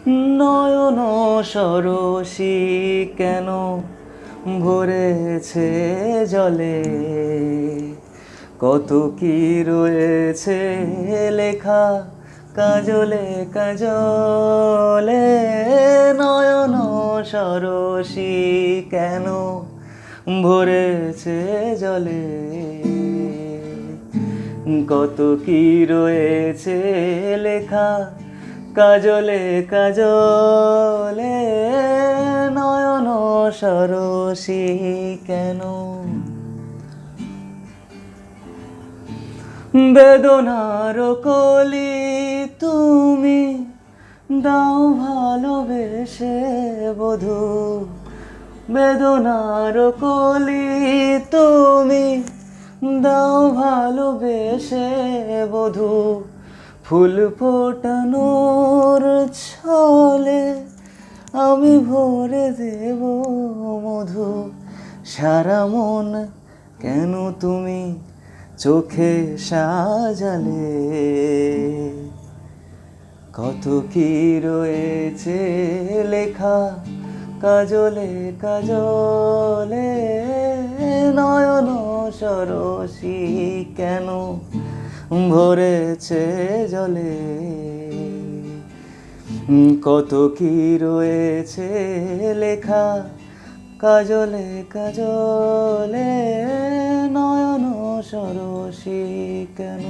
নয়ন সরসী কেন ভরেছে জলে, কত কি রয়েছে লেখা কাজলে কাজলে। নয়ন সরসী কেন ভরেছে জলে, কত কি রয়েছে লেখা কাজলে কাজলে। নয়ন সরসী কেন, বেদনার কলি তুমি দাও ভালোবেসে বধূ, বেদনার কলি তুমি দাও ভালোবেসে বধূ। ফুল ফোটানোর ছলে আমি ভরে দেব মধু, সারা মন কেন তুমি চোখে সাজালে, কত কি রয়েছে লেখা কাজলে কাজলে। নয়ন সরসী কেন ভরেছে জলে, কত কি রয়েছে লেখা কাজলে কাজলে। নয়ন সরসী কেন।